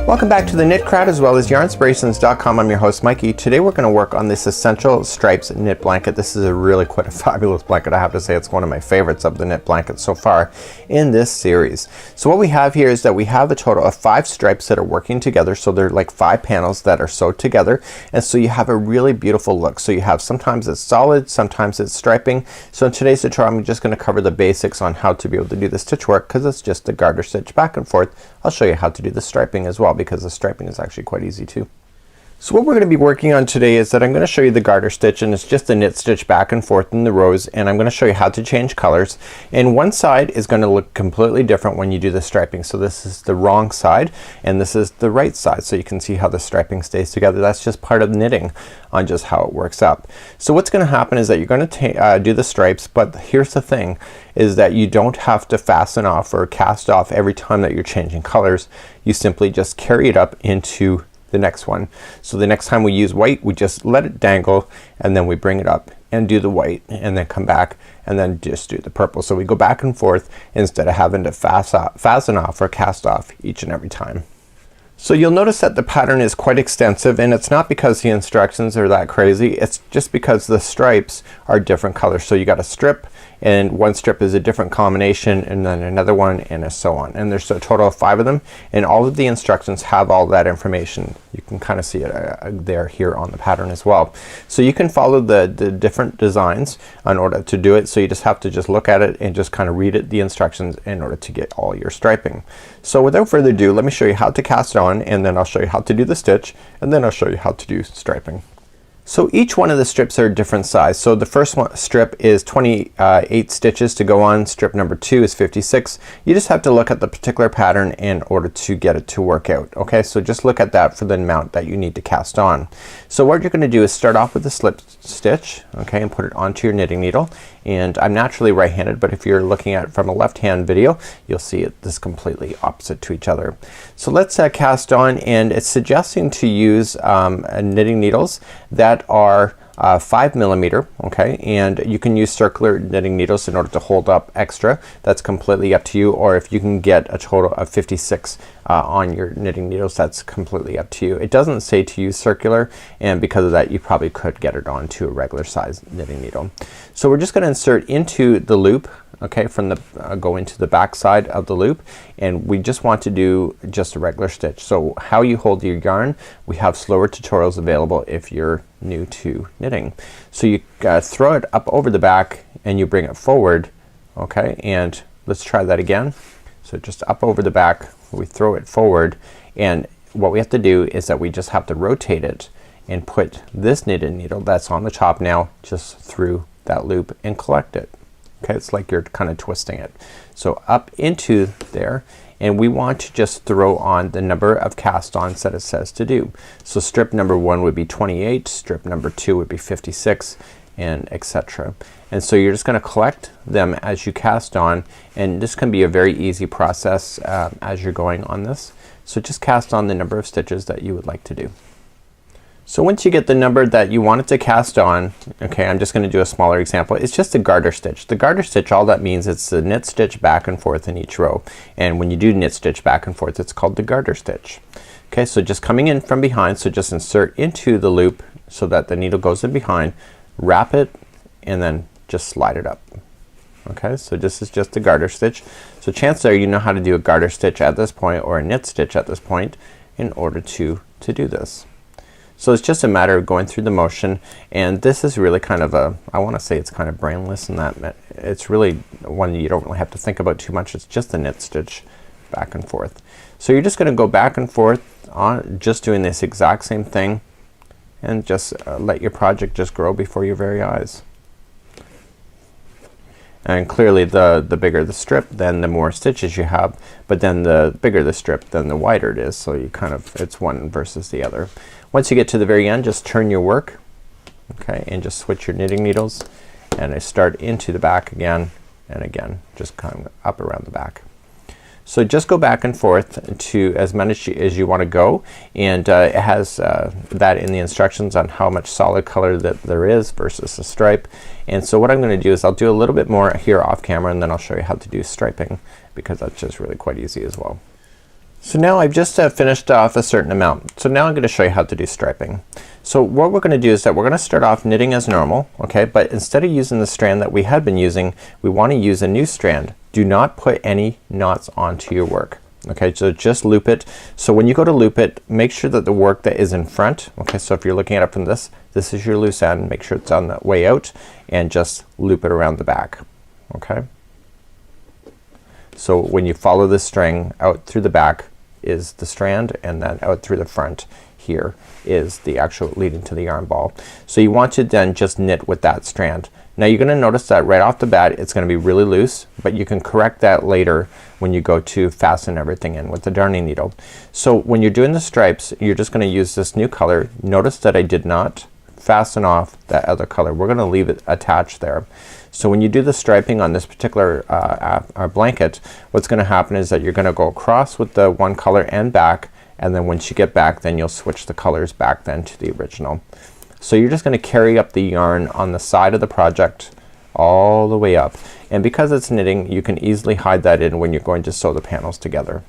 Welcome back to the Knit Crowd as well as yarnspirations.com. I'm your host Mikey. Today we're going to work on this Essential Stripes knit blanket. This is a really quite a fabulous blanket. I have to say it's one of my favorites of the knit blankets so far in this series. So what we have here is that we have a total of 5 stripes that are working together. So they're like 5 panels that are sewed together, and so you have a really beautiful look. So you have, sometimes it's solid, sometimes it's striping. So in today's tutorial I'm just going to cover the basics on how to be able to do the stitch work, because it's just a garter stitch back and forth. I'll show you how to do the striping as well, because the striping is actually quite easy too. So what we're going to be working on today is that I'm going to show you the garter stitch, and it's just a knit stitch back and forth in the rows, and I'm going to show you how to change colors. And one side is going to look completely different when you do the striping. So this is the wrong side and this is the right side, so you can see how the striping stays together. That's just part of knitting on just how it works up. So what's going to happen is that you're going to do the stripes, but here's the thing, is that you don't have to fasten off or cast off every time that you're changing colors. You simply just carry it up into the next one. So the next time we use white, we just let it dangle and then we bring it up and do the white and then come back and then just do the purple. So we go back and forth instead of having to fasten off or cast off each and every time. So you'll notice that the pattern is quite extensive, and it's not because the instructions are that crazy, it's just because the stripes are different colors. So you got a strip, and one strip is a different combination, and then another one, and so on. And there's a total of 5 of them, and all of the instructions have all that information. You can kind of see it there here on the pattern as well. So you can follow the different designs in order to do it. So you just have to just look at it and just kind of read it, the instructions, in order to get all your striping. So without further ado, let me show you how to cast it on, and then I'll show you how to do the stitch, and then I'll show you how to do striping. So each one of the strips are a different size. So the first strip is 28 stitches to go on. Strip number 2 is 56. You just have to look at the particular pattern in order to get it to work out. Okay, so just look at that for the amount that you need to cast on. So what you're gonna do is start off with the slip stitch, okay, and put it onto your knitting needle. And I'm naturally right-handed, but if you're looking at it from a left-hand video, you'll see it this completely opposite to each other. So let's cast on, and it's suggesting to use knitting needles that are 5mm, okay, and you can use circular knitting needles in order to hold up extra. That's completely up to you, or if you can get a total of 56 on your knitting needles, that's completely up to you. It doesn't say to use circular, and because of that you probably could get it onto a regular size knitting needle. So we're just gonna insert into the loop, okay, from the go into the back side of the loop, and we just want to do just a regular stitch. So how you hold your yarn, we have slower tutorials available if you're new to knitting. So you throw it up over the back and you bring it forward, okay, and let's try that again. So just up over the back, we throw it forward, and what we have to do is that we just have to rotate it and put this knitted needle that's on the top now just through that loop and collect it. Okay, it's like you're kind of twisting it. So up into there, and we want to just throw on the number of cast-ons that it says to do. So strip number 1 would be 28, strip number 2 would be 56, and etc. And so you're just gonna collect them as you cast on, and this can be a very easy process as you're going on this. So just cast on the number of stitches that you would like to do. So once you get the number that you want it to cast on, okay, I'm just gonna do a smaller example. It's just a garter stitch. The garter stitch, all that means, it's a knit stitch back and forth in each row, and when you do knit stitch back and forth, it's called the garter stitch. Okay, so just coming in from behind, so just insert into the loop so that the needle goes in behind, wrap it, and then just slide it up. Okay, so this is just a garter stitch. So chances are you know how to do a garter stitch at this point, or a knit stitch at this point, in order to do this. So it's just a matter of going through the motion, and this is really kind of a, I want to say it's kind of brainless in that it's really one you don't really have to think about too much. It's just a knit stitch back and forth. So you're just gonna go back and forth on just doing this exact same thing, and just let your project just grow before your very eyes. And clearly the bigger the strip, then the more stitches you have, but then the bigger the strip, then the wider it is. So you kind of, it's one versus the other. Once you get to the very end, just turn your work, okay, and just switch your knitting needles, and I start into the back again and again, just kind of up around the back. So just go back and forth to as much as you want to go, and it has that in the instructions on how much solid color that there is versus a stripe. And so what I'm gonna do is I'll do a little bit more here off camera, and then I'll show you how to do striping, because that's just really quite easy as well. So now I've just finished off a certain amount. So now I'm going to show you how to do striping. So what we're going to do is that we're going to start off knitting as normal, okay, but instead of using the strand that we had been using, we want to use a new strand. Do not put any knots onto your work. Okay, so just loop it. So when you go to loop it, make sure that the work that is in front, okay, so if you're looking at it from this is your loose end, make sure it's on the way out and just loop it around the back. Okay, so when you follow this string out through the back is the strand, and then out through the front here is the actual leading to the yarn ball. So you want to then just knit with that strand. Now you're gonna notice that right off the bat it's gonna be really loose, but you can correct that later when you go to fasten everything in with the darning needle. So when you're doing the stripes, you're just gonna use this new color. Notice that I did not fasten off that other color. We're gonna leave it attached there. So when you do the striping on this particular blanket, what's gonna happen is that you're gonna go across with the one color and back, and then once you get back then you'll switch the colors back then to the original. So you're just gonna carry up the yarn on the side of the project all the way up, and because it's knitting you can easily hide that in when you're going to sew the panels together.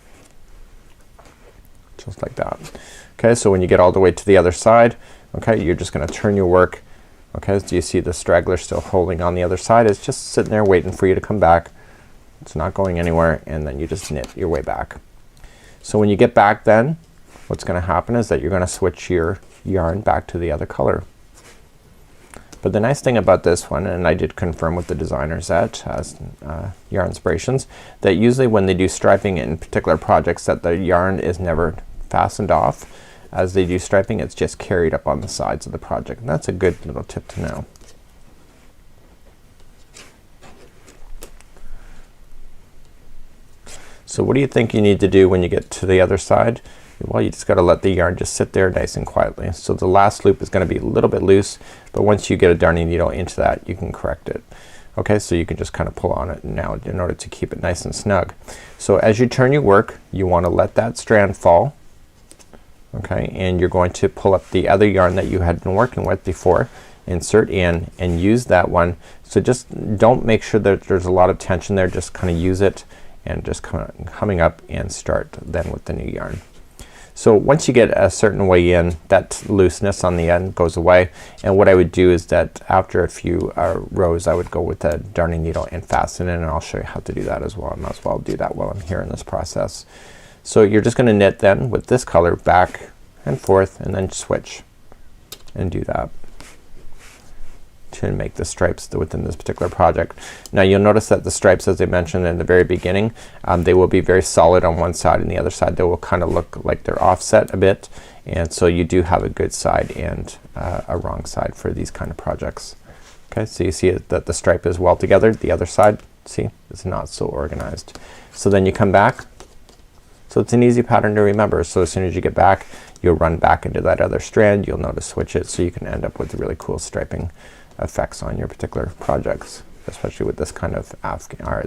Just like that. Okay, so when you get all the way to the other side, okay, you're just gonna turn your work. Okay, so you see the straggler still holding on the other side. It's just sitting there waiting for you to come back. It's not going anywhere, and then you just knit your way back. So when you get back then what's gonna happen is that you're gonna switch your yarn back to the other color. But the nice thing about this one, and I did confirm with the designers at Yarn Inspirations, that usually when they do striping in particular projects that the yarn is never fastened off. As they do striping it's just carried up on the sides of the project, and that's a good little tip to know. So what do you think you need to do when you get to the other side? Well, you just gotta let the yarn just sit there nice and quietly. So the last loop is gonna be a little bit loose, but once you get a darning needle into that you can correct it. Okay, so you can just kind of pull on it now in order to keep it nice and snug. So as you turn your work you want to let that strand fall. Okay, and you're going to pull up the other yarn that you had been working with before, insert in and use that one. So just don't make sure that there's a lot of tension there, just kind of use it and just coming up and start then with the new yarn. So once you get a certain way in, that looseness on the end goes away, and what I would do is that after a few rows I would go with a darning needle and fasten it, and I'll show you how to do that as well. I might as well do that while I'm here in this process. So you're just gonna knit then with this color back and forth and then switch and do that to make the stripes within this particular project. Now you'll notice that the stripes, as I mentioned in the very beginning, they will be very solid on one side, and the other side they will kind of look like they're offset a bit, and so you do have a good side and a wrong side for these kind of projects. Okay, so you see that the stripe is well together. The other side, see, is not so organized. So then you come back. So it's an easy pattern to remember. So as soon as you get back you'll run back into that other strand. You'll know to switch it, so you can end up with really cool striping effects on your particular projects, especially with this kind of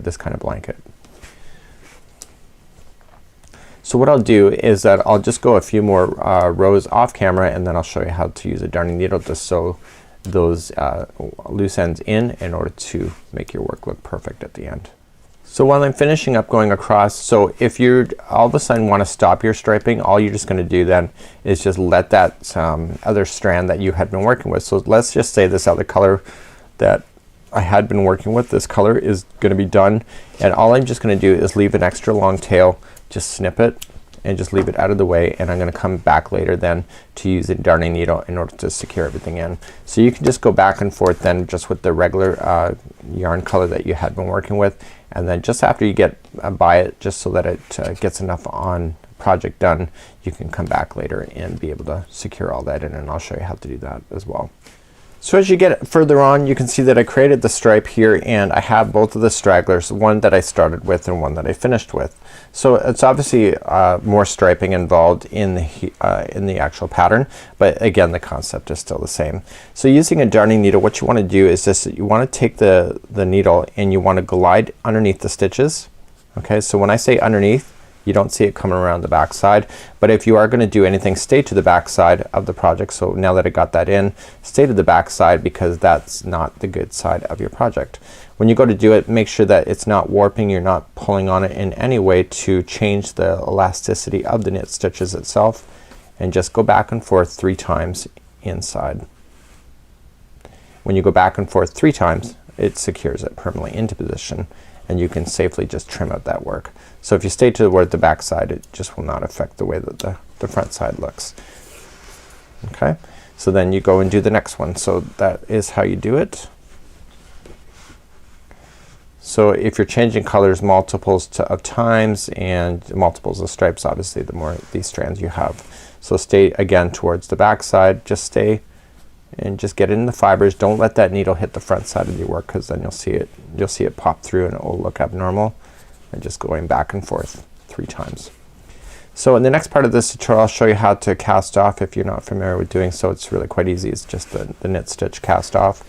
this kind of blanket. So what I'll do is that I'll just go a few more rows off camera, and then I'll show you how to use a darning needle to sew those loose ends in order to make your work look perfect at the end. So while I'm finishing up going across, so if you all of a sudden want to stop your striping, all you're just gonna do then is just let that other strand that you had been working with, so let's just say this other color that I had been working with, this color is gonna be done, and all I'm just gonna do is leave an extra long tail, just snip it and just leave it out of the way, and I'm gonna come back later then to use a darning needle in order to secure everything in. So you can just go back and forth then just with the regular yarn color that you had been working with, and then just after you get by it, just so that it gets enough on project done, you can come back later and be able to secure all that in, and I'll show you how to do that as well. So as you get further on you can see that I created the stripe here, and I have both of the stragglers, one that I started with and one that I finished with. So it's obviously more striping involved in the actual pattern, but again the concept is still the same. So using a darning needle, what you want to do is this: you want to take the needle and you want to glide underneath the stitches. Okay, so when I say underneath, you don't see it coming around the back side, but if you are gonna do anything, stay to the back side of the project. So now that I got that in, stay to the back side, because that's not the good side of your project. When you go to do it, make sure that it's not warping, you're not pulling on it in any way to change the elasticity of the knit stitches itself, and just go back and forth 3 times inside. When you go back and forth 3 times, it secures it permanently into position, and you can safely just trim out that work. So if you stay toward the back side, it just will not affect the way that the front side looks. Okay, so then you go and do the next one. So that is how you do it. So if you're changing colors multiples of times and multiples of stripes, obviously the more these strands you have. So stay again towards the back side, just stay and just get in the fibers. Don't let that needle hit the front side of your work, because then you'll see it pop through and it will look abnormal. And just going back and forth 3 times. So in the next part of this tutorial, I'll show you how to cast off if you're not familiar with doing so. It's really quite easy. It's just the knit stitch cast off,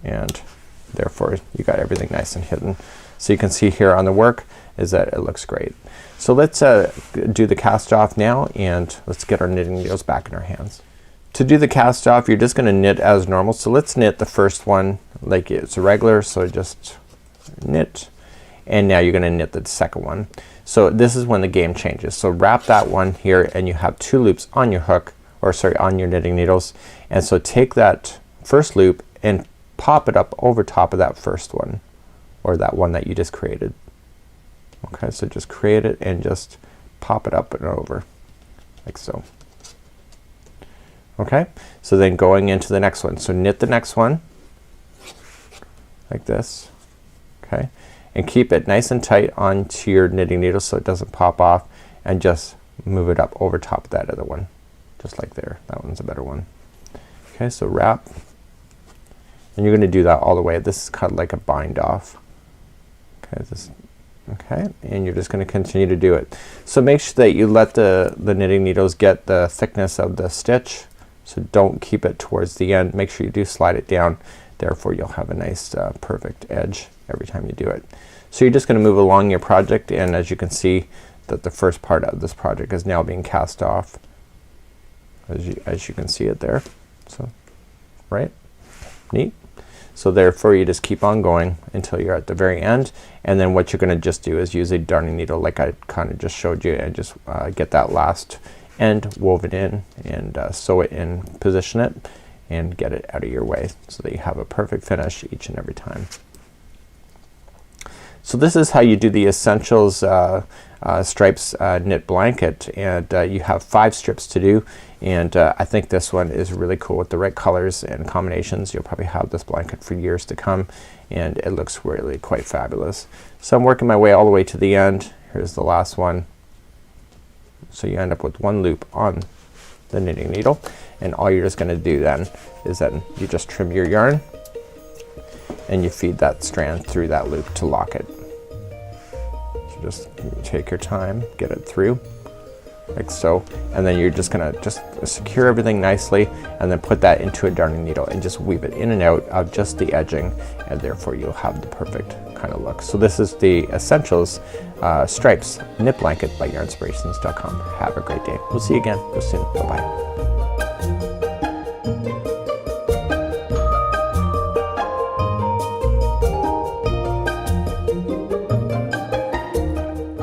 and therefore you got everything nice and hidden. So you can see here on the work is that it looks great. So let's do the cast off now, and let's get our knitting needles back in our hands. To do the cast off, you're just gonna knit as normal. So let's knit the first one like it's a regular. So just knit, and now you're gonna knit the second one. So this is when the game changes. So wrap that one here, and you have 2 loops on your hook, or sorry, on your knitting needles. And so take that first loop and pop it up over top of that first one, or that one that you just created. Okay, so just create it and just pop it up and over like so. Okay, so then going into the next one, so knit the next one like this. Okay, and keep it nice and tight onto your knitting needle so it doesn't pop off, and just move it up over top of that other one, just like there. That one's a better one. Okay, so wrap, and you're gonna do that all the way. This is cut like a bind off. Okay, okay, and you're just gonna continue to do it. So make sure that you let the knitting needles get the thickness of the stitch. So don't keep it towards the end. Make sure you do slide it down. Therefore you'll have a nice perfect edge every time you do it. So you're just gonna move along your project, and as you can see that the first part of this project is now being cast off, as you can see it there. So right, neat. So therefore you just keep on going until you're at the very end, and then what you're gonna just do is use a darning needle like I kind of just showed you, and just get that last end woven in, and sew it in, position it, and get it out of your way so that you have a perfect finish each and every time. So this is how you do the Essentials stripes knit blanket, and you have 5 strips to do, and I think this one is really cool with the right colors and combinations. You'll probably have this blanket for years to come, and it looks really quite fabulous. So I'm working my way all the way to the end. Here's the last one. So you end up with 1 loop on the knitting needle, and all you're just gonna do then is then you just trim your yarn and you feed that strand through that loop to lock it. So just take your time, get it through like so, and then you're just gonna secure everything nicely, and then put that into a darning needle and just weave it in and out of just the edging, and therefore you'll have the perfect kind of look. So this is the Essentials Stripes Knit Blanket by yarnspirations.com. Have a great day. We'll see you again real soon. Bye bye.